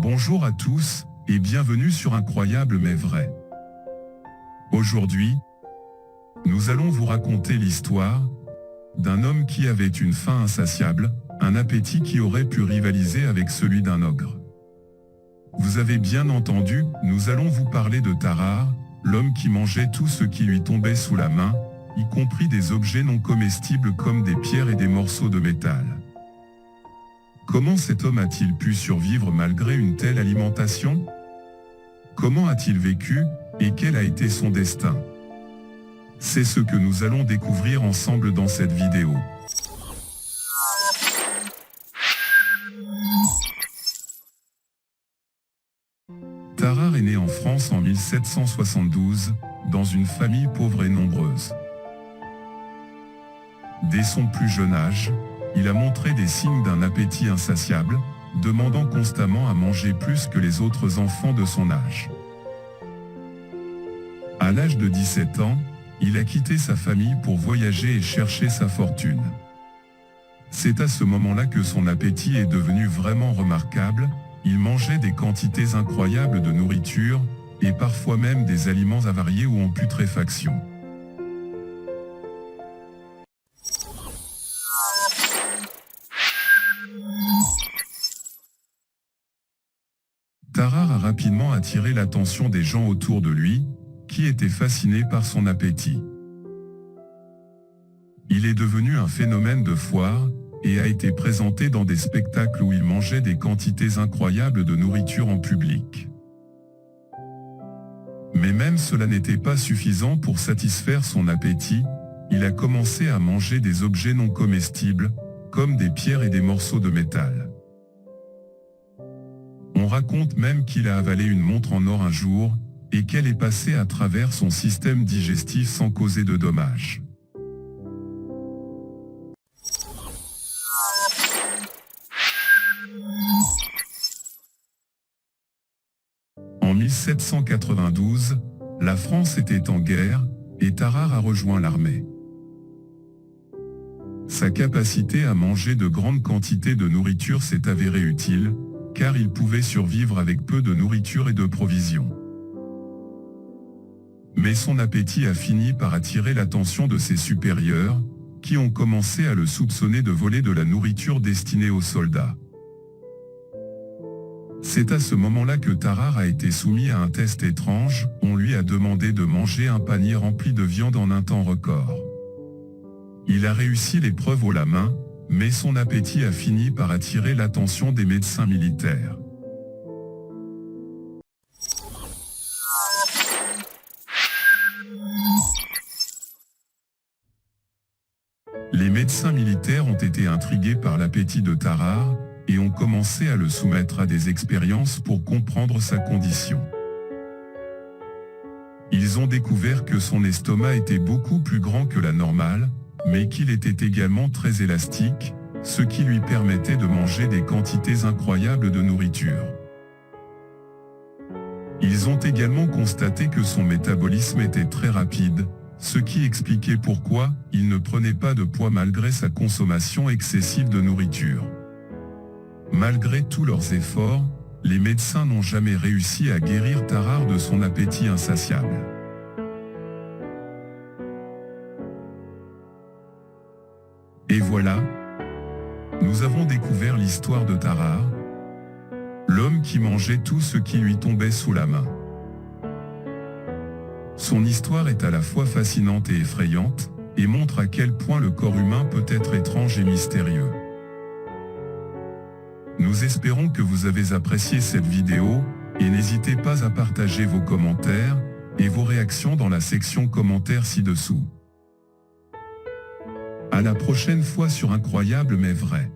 Bonjour à tous, et bienvenue sur Incroyable mais vrai. Aujourd'hui, nous allons vous raconter l'histoire d'un homme qui avait une faim insatiable, un appétit qui aurait pu rivaliser avec celui d'un ogre. Vous avez bien entendu, nous allons vous parler de Tarare, l'homme qui mangeait tout ce qui lui tombait sous la main, y compris des objets non comestibles comme des pierres et des morceaux de métal. Comment cet homme a-t-il pu survivre malgré une telle alimentation? Comment a-t-il vécu, et quel a été son destin? C'est ce que nous allons découvrir ensemble dans cette vidéo. Tarare est né en France en 1772, dans une famille pauvre et nombreuse. Dès son plus jeune âge, il a montré des signes d'un appétit insatiable, demandant constamment à manger plus que les autres enfants de son âge. À l'âge de 17 ans, il a quitté sa famille pour voyager et chercher sa fortune. C'est à ce moment-là que son appétit est devenu vraiment remarquable, il mangeait des quantités incroyables de nourriture, et parfois même des aliments avariés ou en putréfaction. Tarare a rapidement attiré l'attention des gens autour de lui, qui étaient fascinés par son appétit. Il est devenu un phénomène de foire, et a été présenté dans des spectacles où il mangeait des quantités incroyables de nourriture en public. Mais même cela n'était pas suffisant pour satisfaire son appétit, il a commencé à manger des objets non comestibles, comme des pierres et des morceaux de métal. On raconte même qu'il a avalé une montre en or un jour, et qu'elle est passée à travers son système digestif sans causer de dommages. En 1792, la France était en guerre, et Tarare a rejoint l'armée. Sa capacité à manger de grandes quantités de nourriture s'est avérée utile, car il pouvait survivre avec peu de nourriture et de provisions. Mais son appétit a fini par attirer l'attention de ses supérieurs, qui ont commencé à le soupçonner de voler de la nourriture destinée aux soldats. C'est à ce moment-là que Tarare a été soumis à un test étrange, on lui a demandé de manger un panier rempli de viande en un temps record. Il a réussi l'épreuve haut la main, mais son appétit a fini par attirer l'attention des médecins militaires. Les médecins militaires ont été intrigués par l'appétit de Tarare, et ont commencé à le soumettre à des expériences pour comprendre sa condition. Ils ont découvert que son estomac était beaucoup plus grand que la normale, mais qu'il était également très élastique, ce qui lui permettait de manger des quantités incroyables de nourriture. Ils ont également constaté que son métabolisme était très rapide, ce qui expliquait pourquoi il ne prenait pas de poids malgré sa consommation excessive de nourriture. Malgré tous leurs efforts, les médecins n'ont jamais réussi à guérir Tarare de son appétit insatiable. Et voilà, nous avons découvert l'histoire de Tarare, l'homme qui mangeait tout ce qui lui tombait sous la main. Son histoire est à la fois fascinante et effrayante, et montre à quel point le corps humain peut être étrange et mystérieux. Nous espérons que vous avez apprécié cette vidéo, et n'hésitez pas à partager vos commentaires, et vos réactions dans la section commentaires ci-dessous. À la prochaine fois sur Incroyable mais vrai.